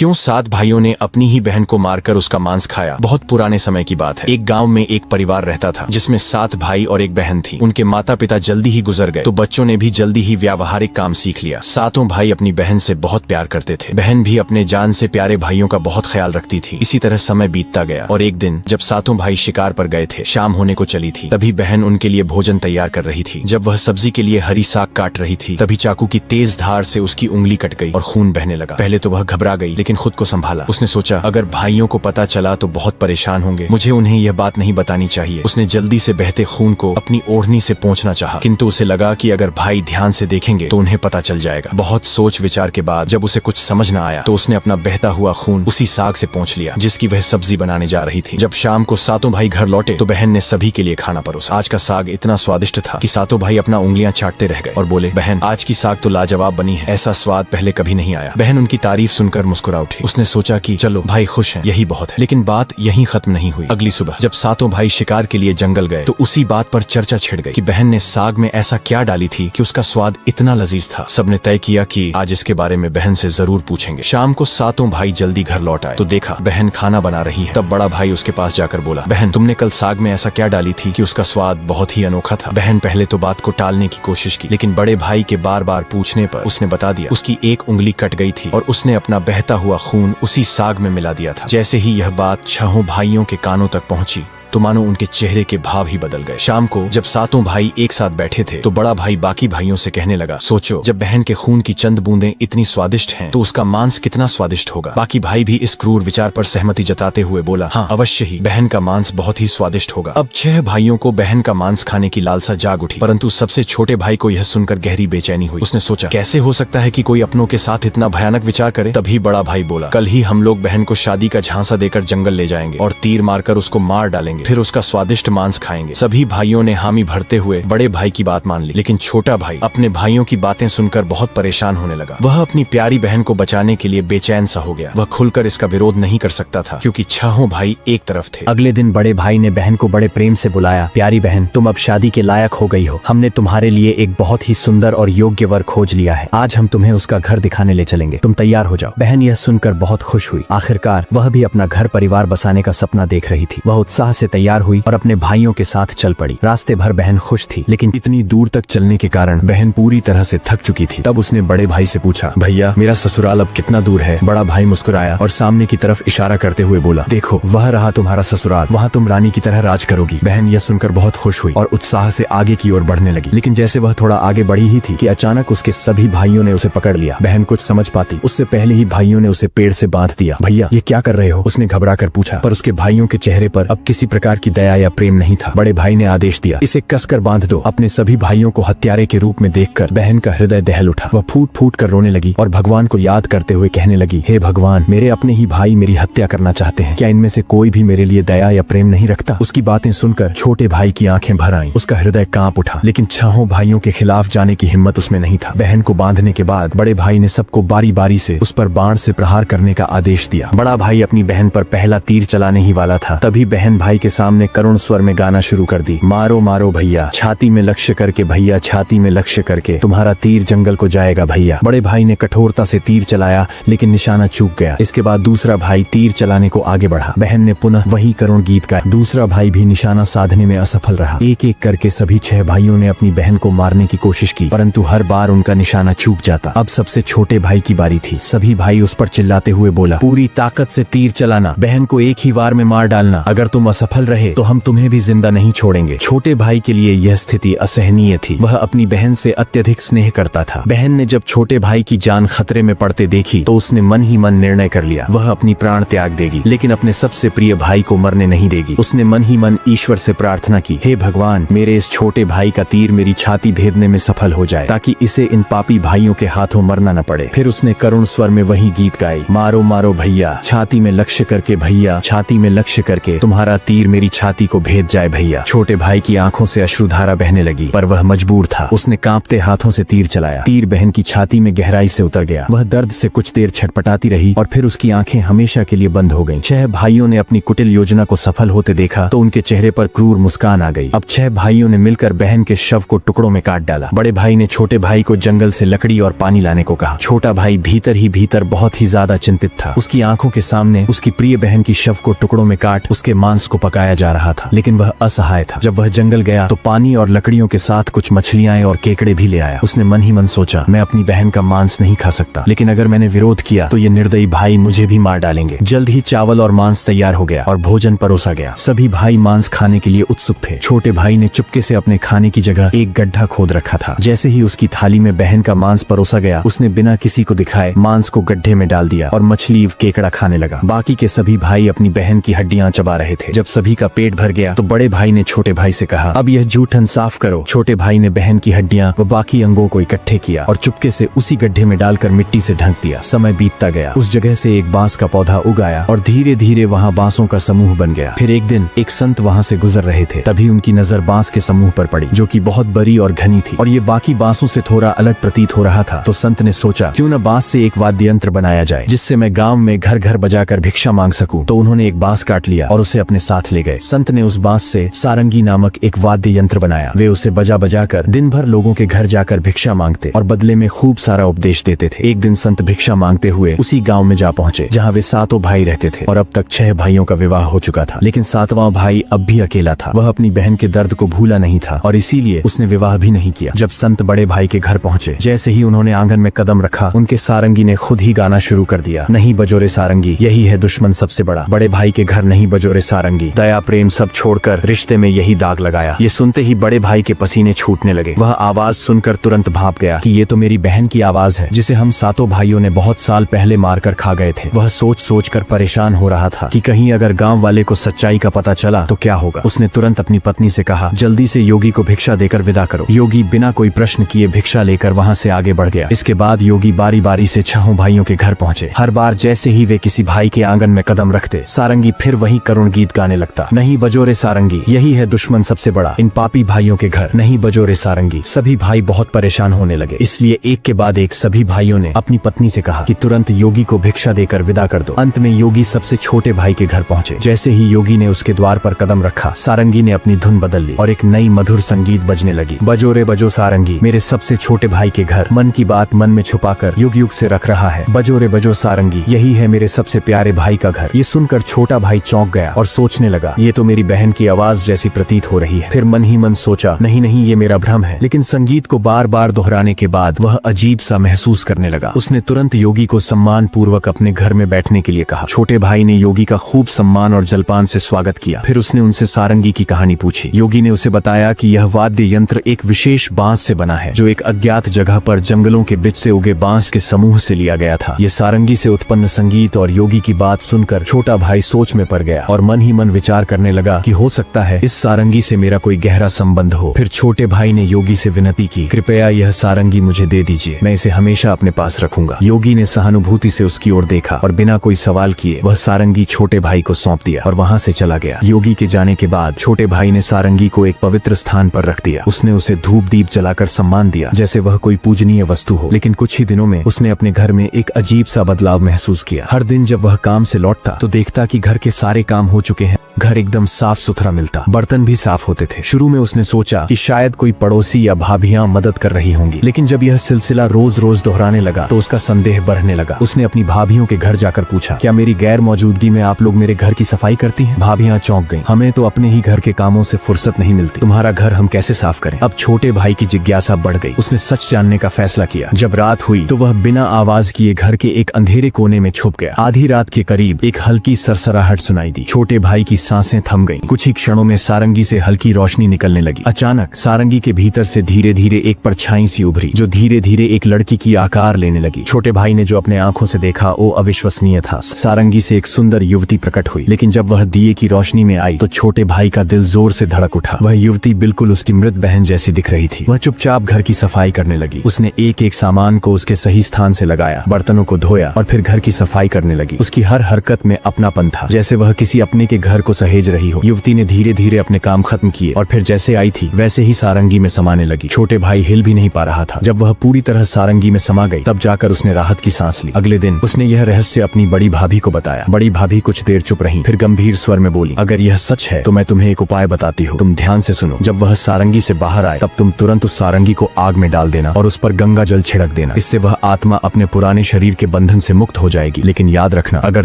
क्यों 7 भाइयों ने अपनी ही बहन को मारकर उसका मांस खाया। बहुत पुराने समय की बात है। एक गांव में एक परिवार रहता था जिसमें 7 भाई और एक बहन थी। उनके माता पिता जल्दी ही गुजर गए तो बच्चों ने भी जल्दी ही व्यावहारिक काम सीख लिया। 7 भाई अपनी बहन से बहुत प्यार करते थे। बहन भी अपने जान से प्यारे भाइयों का बहुत ख्याल रखती थी। इसी तरह समय बीतता गया और एक दिन जब 7 भाई शिकार पर गए थे, शाम होने को चली थी, तभी बहन उनके लिए भोजन तैयार कर रही थी। जब वह सब्जी के लिए हरी साग काट रही थी, तभी चाकू की तेज धार से उसकी उंगली कट गई और खून बहने लगा। पहले तो वह घबरा गई, लेकिन खुद को संभाला। उसने सोचा अगर भाइयों को पता चला तो बहुत परेशान होंगे, मुझे उन्हें यह बात नहीं बतानी चाहिए। उसने जल्दी से बहते खून को अपनी ओढ़नी से पोंछना चाहा, किंतु उसे लगा कि अगर भाई ध्यान से देखेंगे तो उन्हें पता चल जाएगा। बहुत सोच विचार के बाद जब उसे कुछ समझ न आया तो उसने अपना बहता हुआ खून उसी साग से पोंछ लिया जिसकी वह सब्जी बनाने जा रही थी। जब शाम को 7 भाई घर लौटे तो बहन ने सभी के लिए खाना परोसा। आज का साग इतना स्वादिष्ट था कि 7 भाई अपना उंगलियां चाटते रह गए और बोले, बहन आज की साग तो लाजवाब बनी है, ऐसा स्वाद पहले कभी नहीं आया। बहन उनकी तारीफ सुनकर मुस्कुरा उठी। उसने सोचा कि चलो भाई खुश हैं, यही बहुत है। लेकिन बात यहीं खत्म नहीं हुई। अगली सुबह जब 7 भाई शिकार के लिए जंगल गए तो उसी बात पर चर्चा छिड़ गई कि बहन ने साग में ऐसा क्या डाली थी कि उसका स्वाद इतना लजीज था। सबने तय किया कि आज इसके बारे में बहन से जरूर पूछेंगे। शाम को 7 भाई जल्दी घर लौट आए तो देखा बहन खाना बना रही है। तब बड़ा भाई उसके पास जाकर बोला, बहन तुमने कल साग में ऐसा क्या डाली थी कि उसका स्वाद बहुत ही अनोखा था। बहन पहले तो बात को टालने की कोशिश की, लेकिन बड़े भाई के बार बार पूछने पर उसने बता दिया उसकी एक उंगली कट गई थी और उसने अपना बहता हुआ खून उसी साग में मिला दिया था। जैसे ही यह बात 6 भाइयों के कानों तक पहुंची तो मानो उनके चेहरे के भाव ही बदल गए। शाम को जब 7 भाई एक साथ बैठे थे तो बड़ा भाई बाकी भाइयों से कहने लगा, सोचो जब बहन के खून की चंद बूंदें इतनी स्वादिष्ट हैं तो उसका मांस कितना स्वादिष्ट होगा। बाकी भाई भी इस क्रूर विचार पर सहमति जताते हुए बोला, हाँ अवश्य ही बहन का मांस बहुत ही स्वादिष्ट होगा। अब 6 भाइयों को बहन का मांस खाने की लालसा जाग उठी, परंतु सबसे छोटे भाई को यह सुनकर गहरी बेचैनी हुई। उसने सोचा कैसे हो सकता है कि कोई अपनों के साथ इतना भयानक विचार करे। तभी बड़ा भाई बोला, कल ही हम लोग बहन को शादी का झांसा देकर जंगल ले जाएंगे और तीर मारकर उसको मार डालेंगे, फिर उसका स्वादिष्ट मांस खाएंगे। सभी भाइयों ने हामी भरते हुए बड़े भाई की बात मान ली, लेकिन छोटा भाई अपने भाइयों की बातें सुनकर बहुत परेशान होने लगा। वह अपनी प्यारी बहन को बचाने के लिए बेचैन सा हो गया। वह खुलकर इसका विरोध नहीं कर सकता था क्योंकि 6 भाई एक तरफ थे। अगले दिन बड़े भाई ने बहन को बड़े प्रेम से बुलाया, प्यारी बहन तुम अब शादी के लायक हो गई हो। हमने तुम्हारे लिए एक बहुत ही सुंदर और योग्य वर खोज लिया है। आज हम तुम्हें उसका घर दिखाने ले चलेंगे, तुम तैयार हो जाओ। बहन यह सुनकर बहुत खुश हुई। आखिरकार वह भी अपना घर परिवार बसाने का सपना देख रही थी। वह उत्साह से तैयार हुई और अपने भाइयों के साथ चल पड़ी। रास्ते भर बहन खुश थी, लेकिन इतनी दूर तक चलने के कारण बहन पूरी तरह से थक चुकी थी। तब उसने बड़े भाई से पूछा, भैया मेरा ससुराल अब कितना दूर है। बड़ा भाई मुस्कुराया और सामने की तरफ इशारा करते हुए बोला, देखो वह रहा तुम्हारा ससुराल, वहाँ तुम रानी की तरह राज करोगी। बहन यह सुनकर बहुत खुश हुई और उत्साह से आगे की ओर बढ़ने लगी। लेकिन जैसे वह थोड़ा आगे बढ़ी ही थी कि अचानक उसके सभी भाइयों ने उसे पकड़ लिया। बहन कुछ समझ पाती उससे पहले ही भाइयों ने उसे पेड़ से बांध दिया। भैया ये क्या कर रहे हो, उसने घबरा कर पूछा, पर उसके भाइयों के चेहरे पर अब किसी प्रकार की दया या प्रेम नहीं था। बड़े भाई ने आदेश दिया, इसे कसकर बांध दो। अपने सभी भाइयों को हत्यारे के रूप में देखकर बहन का हृदय दहल उठा। वह फूट फूट कर रोने लगी और भगवान को याद करते हुए कहने लगी, हे भगवान मेरे अपने ही भाई मेरी हत्या करना चाहते हैं, क्या इनमें से कोई भी मेरे लिए दया या प्रेम नहीं रखता। उसकी बातें सुनकर छोटे भाई की आंखें भर आईं। उसका हृदय कांप उठा, लेकिन 6 भाइयों के खिलाफ जाने की हिम्मत उसमें नहीं था। बहन को बांधने के बाद बड़े भाई ने सबको बारी बारी से उस पर बाण से प्रहार करने का आदेश दिया। बड़ा भाई अपनी बहन पर पहला तीर चलाने ही वाला था, तभी बहन भाई के सामने करुण स्वर में गाना शुरू कर दी, मारो मारो भैया, छाती में लक्ष्य करके भैया, छाती में लक्ष्य करके, तुम्हारा तीर जंगल को जाएगा भैया। बड़े भाई ने कठोरता से तीर चलाया, लेकिन निशाना चूक गया। इसके बाद दूसरा भाई तीर चलाने को आगे बढ़ा। बहन ने पुनः वही करुण गीत गाया। दूसरा भाई भी निशाना साधने में असफल रहा। एक एक करके सभी 6 भाइयों ने अपनी बहन को मारने की कोशिश की, परंतु हर बार उनका निशाना चूक जाता। अब सबसे छोटे भाई की बारी थी। सभी भाई उस पर चिल्लाते हुए बोला, पूरी ताकत से तीर चलाना, बहन को एक ही वार में मार डालना। अगर तुम असफल रहे तो हम तुम्हें भी जिंदा नहीं छोड़ेंगे। छोटे भाई के लिए यह स्थिति असहनीय थी। वह अपनी बहन से अत्यधिक स्नेह करता था। बहन ने जब छोटे भाई की जान खतरे में पड़ते देखी तो उसने मन ही मन निर्णय कर लिया, वह अपनी प्राण त्याग देगी, लेकिन अपने सबसे प्रिय भाई को मरने नहीं देगी। उसने मन ही मन ईश्वर से प्रार्थना की, हे भगवान मेरे इस छोटे भाई का तीर मेरी छाती भेदने में सफल हो जाए, ताकि इसे इन पापी भाइयों के हाथों मरना न पड़े। फिर उसने करुण स्वर में वही गीत गाई, मारो मारो भैया, छाती में लक्ष्य करके भैया, छाती में लक्ष्य करके, तुम्हारा तीर तीर मेरी छाती को भेद जाए भैया। छोटे भाई की आंखों से अश्रुधारा बहने लगी, पर वह मजबूर था। उसने कांपते हाथों से तीर चलाया। तीर बहन की छाती में गहराई से उतर गया। वह दर्द से कुछ देर छटपटाती रही और फिर उसकी आंखें हमेशा के लिए बंद हो गईं। 6 भाइयों ने अपनी कुटिल योजना को सफल होते देखा तो उनके चेहरे पर क्रूर मुस्कान आ गई। अब 6 भाइयों ने मिलकर बहन के शव को टुकड़ों में काट डाला। बड़े भाई ने छोटे भाई को जंगल से लकड़ी और पानी लाने को कहा। छोटा भाई भीतर ही भीतर बहुत ही ज्यादा चिंतित था। उसकी आंखों के सामने उसकी प्रिय बहन की शव को टुकड़ों में काट उसके मांस को पकाया जा रहा था, लेकिन वह असहाय था। जब वह जंगल गया तो पानी और लकड़ियों के साथ कुछ मछलियां और केकड़े भी ले आया। उसने मन ही मन सोचा, मैं अपनी बहन का मांस नहीं खा सकता, लेकिन अगर मैंने विरोध किया तो ये निर्दयी भाई मुझे भी मार डालेंगे। जल्द ही चावल और मांस तैयार हो गया और भोजन परोसा गया। सभी भाई मांस खाने के लिए उत्सुक थे। छोटे भाई ने चुपके से अपने खाने की जगह एक गड्ढा खोद रखा था। जैसे ही उसकी थाली में बहन का मांस परोसा गया, उसने बिना किसी को दिखाए मांस को गड्ढे में डाल दिया और मछली केकड़ा खाने लगा। बाकी के सभी भाई अपनी बहन की हड्डियां चबा रहे थे। जब सभी का पेट भर गया तो बड़े भाई ने छोटे भाई से कहा, अब यह जूठन साफ करो। छोटे भाई ने बहन की हड्डियां व बाकी अंगों को इकट्ठे किया और चुपके से उसी गड्ढे में डालकर मिट्टी से ढक दिया। समय बीतता गया। उस जगह से एक बांस का पौधा उगाया और धीरे धीरे वहाँ बांसों का समूह बन गया। फिर एक दिन एक संत वहाँ से गुजर रहे थे, तभी उनकी नजर बांस के समूह पर पड़ी, जो कि बहुत बड़ी और घनी थी और ये बाकी बांसों से थोड़ा अलग प्रतीत हो रहा था। तो संत ने सोचा, क्यों न बांस से एक वाद्य यंत्र बनाया जाए जिससे मैं गांव में घर घर बजाकर भिक्षा मांग सकूं। तो उन्होंने एक बांस काट लिया और उसे अपने साथ ले गए। संत ने उस बांस से सारंगी नामक एक वाद्य यंत्र बनाया। वे उसे बजा बजा कर दिन भर लोगों के घर जाकर भिक्षा मांगते और बदले में खूब सारा उपदेश देते थे। एक दिन संत भिक्षा मांगते हुए उसी गांव में जा पहुंचे जहां वे 7 भाई रहते थे और अब तक 6 भाइयों का विवाह हो चुका था, लेकिन 7वां भाई अब भी अकेला था। वह अपनी बहन के दर्द को भूला नहीं था और इसीलिए उसने विवाह भी नहीं किया। जब संत बड़े भाई के घर पहुंचे, जैसे ही उन्होंने आंगन में कदम रखा, उनके सारंगी ने खुद ही गाना शुरू कर दिया, नहीं बजोरे सारंगी, यही है दुश्मन सबसे बड़ा। बड़े भाई के घर नहीं बजोरे सारंगी, दया प्रेम सब छोड़कर रिश्ते में यही दाग लगाया। ये सुनते ही बड़े भाई के पसीने छूटने लगे। वह आवाज सुनकर तुरंत भाप गया कि ये तो मेरी बहन की आवाज है, जिसे हम 7 भाइयों ने बहुत साल पहले मारकर खा गए थे। वह सोच सोच कर परेशान हो रहा था कि कहीं अगर गांव वाले को सच्चाई का पता चला तो क्या होगा। उसने तुरंत अपनी पत्नी से कहा, जल्दी से योगी को भिक्षा देकर विदा करो। योगी बिना कोई प्रश्न किए भिक्षा लेकर वहां से आगे बढ़ गया। इसके बाद योगी बारी बारी से 6 भाइयों के घर पहुंचे। हर बार जैसे ही वे किसी भाई के आंगन में कदम रखते, सारंगी फिर वही करुण गीत गाने लगता, नहीं बजोरे सारंगी, यही है दुश्मन सबसे बड़ा, इन पापी भाइयों के घर नहीं बजोरे सारंगी। सभी भाई बहुत परेशान होने लगे, इसलिए एक के बाद एक सभी भाइयों ने अपनी पत्नी से कहा कि तुरंत योगी को भिक्षा देकर विदा कर दो। अंत में योगी सबसे छोटे भाई के घर पहुंचे। जैसे ही योगी ने उसके द्वार पर कदम रखा, सारंगी ने अपनी धुन बदल ली और एक नई मधुर संगीत बजने लगी। बजो रे बजो सारंगी, मेरे सबसे छोटे भाई के घर, मन की बात मन में छुपाकर युग युग से रख रहा है। बजो रे बजो सारंगी, यही है मेरे सबसे प्यारे भाई का घर। ये सुनकर छोटा भाई चौंक गया और सोचने लगा, ये तो मेरी बहन की आवाज जैसी प्रतीत हो रही है। फिर मन ही मन सोचा, नहीं नहीं, ये मेरा भ्रम है। लेकिन संगीत को बार बार दोहराने के बाद वह अजीब सा महसूस करने लगा। उसने तुरंत योगी को सम्मान पूर्वक अपने घर में बैठने के लिए कहा। छोटे भाई ने योगी का खूब सम्मान और जलपान से स्वागत किया। फिर उसने उनसे सारंगी की कहानी पूछी। योगी ने उसे बताया कि यह वाद्य यंत्र एक विशेष बांस से बना है, जो एक अज्ञात जगह पर जंगलों के बीच से उगे बांस के समूह से लिया गया था। ये सारंगी से उत्पन्न संगीत और योगी की बात सुनकर छोटा भाई सोच में पड़ गया और मन ही मन विचार करने लगा कि हो सकता है इस सारंगी से मेरा कोई गहरा संबंध हो। फिर छोटे भाई ने योगी से विनती की, कृपया यह सारंगी मुझे दे दीजिए, मैं इसे हमेशा अपने पास रखूंगा। योगी ने सहानुभूति से उसकी ओर देखा और बिना कोई सवाल किए वह सारंगी छोटे भाई को सौंप दिया और वहां से चला गया। योगी के जाने के बाद छोटे भाई ने सारंगी को एक पवित्र स्थान पर रख दिया। उसने उसे धूप दीप जलाकर सम्मान दिया जैसे वह कोई पूजनीय वस्तु हो। लेकिन कुछ ही दिनों में उसने अपने घर में एक अजीब सा बदलाव महसूस किया। हर दिन जब वह काम से लौटता तो देखता कि घर के सारे काम हो चुके हैं, घर एकदम साफ सुथरा मिलता, बर्तन भी साफ होते थे। शुरू में उसने सोचा कि शायद कोई पड़ोसी या भाभियां मदद कर रही होंगी, लेकिन जब यह सिलसिला रोज रोज दोहराने लगा तो उसका संदेह बढ़ने लगा। उसने अपनी भाभियों के घर जाकर पूछा, क्या मेरी गैर मौजूदगी में आप लोग मेरे घर की सफाई करती हैं? भाभियां चौंक गईं, हमें तो अपने ही घर के कामों से फुर्सत नहीं मिलती, तुम्हारा घर हम कैसे साफ करें? अब छोटे भाई की जिज्ञासा बढ़ गई। उसने सच जानने का फैसला किया। जब रात हुई तो वह बिना आवाज किए घर के एक अंधेरे कोने में छुप गया। आधी रात के करीब एक हल्की सरसराहट सुनाई दी। छोटे भाई की सांसें थम गईं। कुछ ही क्षणों में सारंगी से हल्की रोशनी निकलने लगी। अचानक सारंगी के भीतर से धीरे धीरे एक परछाई सी उभरी, जो धीरे धीरे एक लड़की की आकार लेने लगी। छोटे भाई ने जो अपने आंखों से देखा वो अविश्वसनीय था। सारंगी से एक सुंदर युवती प्रकट हुई, लेकिन जब वह दिए की रोशनी में आई तो छोटे भाई का दिल जोर से धड़क उठा। वह युवती बिल्कुल उसकी मृत बहन जैसी दिख रही थी। वह चुपचाप घर की सफाई करने लगी। उसने एक एक सामान को उसके सही स्थान से लगाया, बर्तनों को धोया और फिर घर की सफाई करने लगी। उसकी हर हरकत में अपनापन था, जैसे वह किसी अपने के घर को सहेज रही हो। युवती ने धीरे धीरे अपने काम खत्म किए और फिर जैसे आई थी वैसे ही सारंगी में समाने लगी। छोटे भाई हिल भी नहीं पा रहा था। जब वह पूरी तरह सारंगी में समा गई तब जाकर उसने राहत की सांस ली। अगले दिन उसने यह रहस्य अपनी बड़ी भाभी को बताया। बड़ी भाभी कुछ देर चुप रही, फिर गंभीर स्वर में बोली, अगर यह सच है तो मैं तुम्हें एक उपाय बताती हूँ, तुम ध्यान से सुनो। जब वह सारंगी से बाहर आए तब तुम तुरंत उस सारंगी को आग में डाल देना और उस पर गंगा जल छिड़क देना। इससे वह आत्मा अपने पुराने शरीर के बंधन से मुक्त हो जाएगी। लेकिन याद रखना, अगर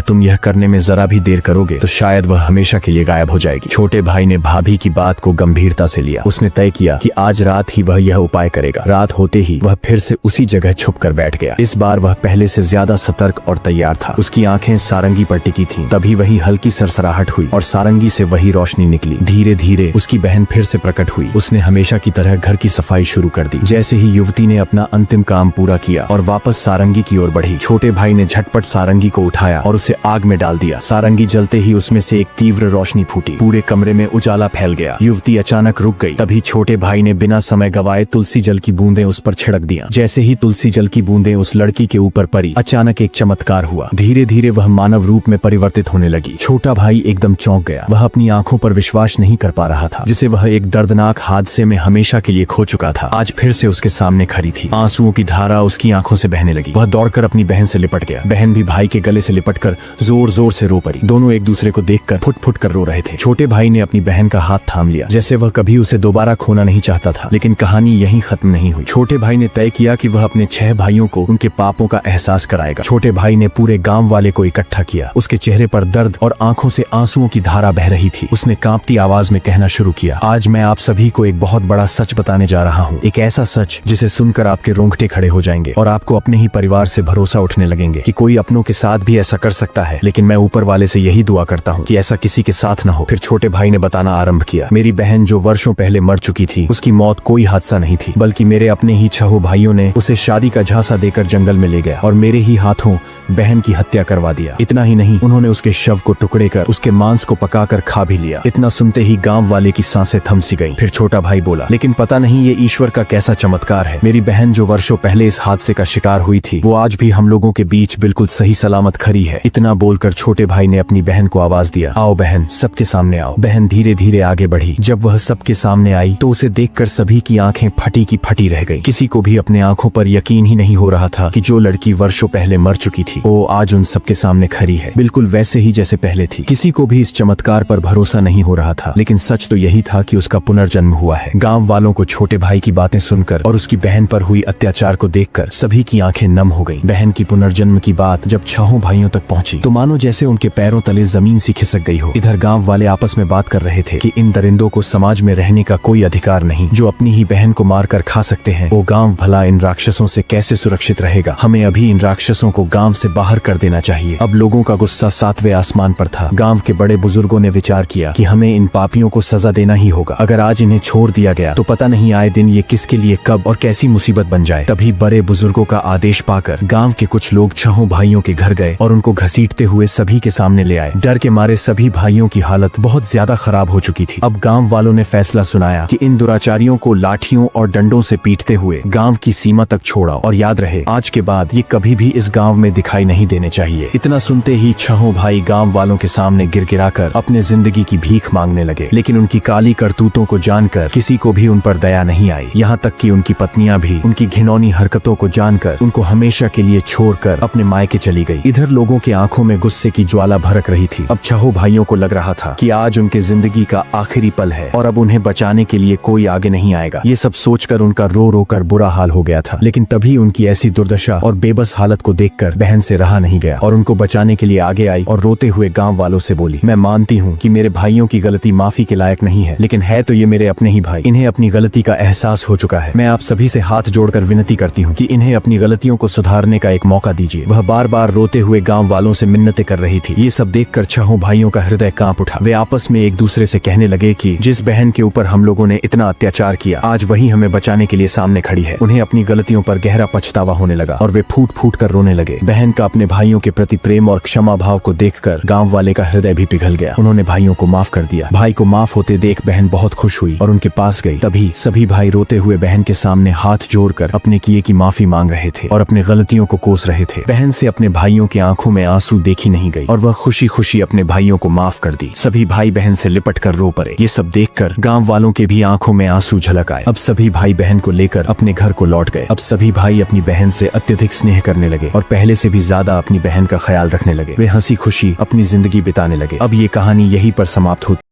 तुम यह करने में जरा भी देर करोगे तो शायद वह हमेशा के लिए गायब हो जाएगी। छोटे भाई ने भाभी की बात को गंभीरता से लिया। उसने तय किया कि आज रात ही वह यह उपाय करेगा। रात होते ही वह फिर से उसी जगह छुप कर बैठ गया। इस बार वह पहले से ज्यादा सतर्क और तैयार था। उसकी आंखें सारंगी पर टिकी थीं। तभी वही हल्की सरसराहट हुई और सारंगी से वही रोशनी निकली। धीरे धीरे उसकी बहन फिर से प्रकट हुई। उसने हमेशा की तरह घर की सफाई शुरू कर दी। जैसे ही युवती ने अपना अंतिम काम पूरा किया और वापस सारंगी की ओर बढ़ी, छोटे भाई ने झटपट सारंगी को उठाया और उसे आग में डाल दिया। सारंगी जलते ही उसमें से एक तीव्र रोशनी फूटी। पूरे कमरे में उजाला फैल गया। युवती अचानक रुक गई। तभी छोटे भाई ने बिना समय गवाए तुलसी जल की बूंदें उस पर छिड़क दिया। जैसे ही तुलसी जल की बूंदें उस लड़की के ऊपर पड़ी, अचानक एक चमत्कार हुआ। धीरे धीरे वह मानव रूप में परिवर्तित होने लगी। छोटा भाई एकदम चौंक गया। वह अपनी आंखों पर विश्वास नहीं कर पा रहा था, जिसे वह एक दर्दनाक हादसे में हमेशा के लिए खो चुका था। आज फिर से उसके सामने खड़ी थी। आंसुओं की धारा उसकी आंखों से बहने लगी। वह दौड़कर अपनी बहन से लिपट गया। बहन भी भाई के गले से लिपटकर जोर जोर से रो पड़ी। दोनों एक दूसरे को देखकर फुट फुट कर रो रहे थे। छोटे भाई ने अपनी बहन का हाथ थाम लिया, जैसे वह कभी उसे दोबारा खोना नहीं चाहता था। लेकिन कहानी यहीं खत्म नहीं हुई। छोटे भाई ने तय किया कि वह अपने 6 भाइयों को उनके पापों का एहसास कराएगा। छोटे भाई ने पूरे गांव वाले को इकट्ठा किया। उसके चेहरे पर दर्द और आंखों से आंसुओं की धारा बह रही थी। उसने कांपती आवाज में कहना शुरू किया, आज मैं आप सभी को एक बहुत बड़ा सच बताने जा रहा हूँ। एक ऐसा सच जिसे सुनकर आपके रोंगटे खड़े हो जाएंगे और आपको अपने ही परिवार से भरोसा उठने लगेंगे कि कोई अपनों के साथ भी ऐसा कर सकता है। लेकिन मैं ऊपर वाले से यही दुआ करता हूँ कि ऐसा किसी के साथ न हो। फिर छोटे भाई ने बताना आरंभ किया, मेरी बहन जो वर्षों पहले मर चुकी थी, उसकी मौत कोई हादसा नहीं थी, बल्कि मेरे अपने ही 6 भाइयों ने उसे शादी का झांसा देकर जंगल में ले गया और मेरे ही हाथों बहन की हत्या करवा दिया। इतना ही नहीं, उन्होंने उसके शव को टुकड़े कर उसके मांस को पकाकर खा भी लिया। इतना सुनते ही गांव वाले की सांसें थम सी गईं। फिर छोटा भाई बोला, लेकिन पता नहीं ये ईश्वर का कैसा चमत्कार है। मेरी बहन जो वर्षों पहले इस हादसे का शिकार हुई थी, वो आज भी हम लोगों के बीच बिल्कुल सही सलामत खड़ी है। इतना बोलकर छोटे भाई ने अपनी बहन को आवाज दिया, आओ बहन, सबके सामने आओ। बहन धीरे धीरे आगे बढ़ी। जब वह सबके सामने आई तो उसे देखकर सभी की आंखें फटी की फटी रह गई। किसी को भी अपने आंखों पर यकीन ही नहीं हो रहा था कि जो लड़की वर्षों पहले मर चुकी थी, वो आज उन सबके सामने खड़ी है, बिल्कुल वैसे ही जैसे पहले थी। किसी को भी इस चमत्कार पर भरोसा नहीं हो रहा था, लेकिन सच तो यही था कि उसका पुनर्जन्म हुआ है। गांव वालों को छोटे भाई की बातें सुनकर और उसकी बहन पर हुई अत्याचार को देखकर सभी की आंखें नम हो गईं। बहन की पुनर्जन्म की बात जब 6 भाइयों तक पहुंची तो मानो जैसे उनके पैरों तले जमीन सी खिसक गई हो। इधर गांव वाले आपस में बात कर रहे थे कि इन दरिंदों को समाज में रहने का कोई अधिकार नहीं, जो अपनी ही बहन को मारकर खा सकते हैं। वो गांव भला इन राक्षसों से कैसे सुरक्षित रहेगा? हमें अभी इन राक्षसों को गांव से बाहर कर देना चाहिए। अब लोगों का गुस्सा 7वें आसमान पर था। गांव के बड़े बुजुर्गों ने विचार किया कि हमें इन पापियों को सजा देना ही होगा। अगर आज इन्हें छोड़ दिया गया तो पता नहीं आए दिन ये किसके लिए कब और कैसी मुसीबत बन जाए। तभी बड़े बुजुर्गों का आदेश पाकर गांव के कुछ लोग 6 भाइयों के घर गए और उनको घसीटते हुए सभी के सामने ले आए। डर के मारे सभी भाइयों की हालत बहुत ज्यादा खराब हो चुकी थी। अब गांव वालों ने फैसला सुनाया कि इन दुराचारियों को लाठियों और डंडों से पीटते हुए गांव की सीमा तक छोड़ा, और याद रहे आज के बाद ये कभी भी इस गांव में दिखाई नहीं देने चाहिए। इतना सुनते ही 6 भाई गांव वालों के सामने गिड़गिड़ाकर अपने जिंदगी की भीख मांगने लगे। लेकिन उनकी काली करतूतों को जानकर किसी को भी उन पर दया नहीं आई। यहाँ तक कि उनकी पत्नियां भी उनकी घिनौनी हरकतों को जानकर उनको हमेशा के लिए छोड़कर अपने मायके चली गई। इधर लोगों की आंखों में गुस्से की ज्वाला भड़क रही थी। अब 6 भाइयों को लग रहा था कि आज उनके जिंदगी का आखिरी पल है और अब उन्हें बचाने के लिए कोई आगे नहीं आएगा। ये सब सोचकर उनका रो रो कर बुरा हाल हो गया था। लेकिन तभी उनकी ऐसी दुर्दशा और बेबस हालत को देखकर बहन से रहा नहीं गया और उनको बचाने के लिए आगे आई और रोते हुए गांव वालों से बोली, मैं मानती हूँ कि मेरे भाइयों की गलती माफी के लायक नहीं है, लेकिन है तो ये मेरे अपने ही भाई। इन्हें अपनी गलती का एहसास हो चुका है। मैं आप सभी से हाथ जोड़कर विनती करती हूँ कि इन्हें अपनी गलतियों को सुधारने का एक मौका दीजिए। वह बार बार रोते हुए गांव वालों से मिन्नतें कर रही थी। ये सब देखकर 6 भाइयों का हृदय कांप उठा। वे आपस में एक दूसरे से कहने लगे कि जिस बहन के ऊपर हम लोगों ने इतना अत्याचार किया, आज वही हमें बचाने के लिए सामने खड़ी है। उन्हें अपनी गलतियों पर गहरा पछतावा होने लगा और वे फूट फूट कर रोने लगे। बहन का अपने भाइयों के प्रति प्रेम और क्षमा भाव को देखकर गांव वाले का हृदय भी पिघल गया। उन्होंने भाइयों को माफ कर दिया। भाई को माफ होते देख बहन बहुत खुश हुई और उनके पास गई। तभी सभी भाई रोते हुए बहन के सामने हाथ जोड़कर अपने किए की माफी मांग रहे थे और अपने गलतियों को कोस रहे थे। बहन से अपने भाइयों की आंखों में आंसू देखी नहीं गई और वह खुशी खुशी अपने भाइयों को माफ कर दी। सभी भाई बहन से लिपट कर रो पड़े। ये सब देखकर गांव वालों के भी आंखों में आंसू झलक आए। अब सभी भाई बहन को लेकर अपने घर को लौट गए। अब सभी भाई अपनी बहन से अत्यधिक स्नेह करने लगे और पहले से भी ज्यादा अपनी बहन का ख्याल रखने लगे। वे हंसी खुशी अपनी जिंदगी बिताने लगे। अब ये कहानी यहीं पर समाप्त होती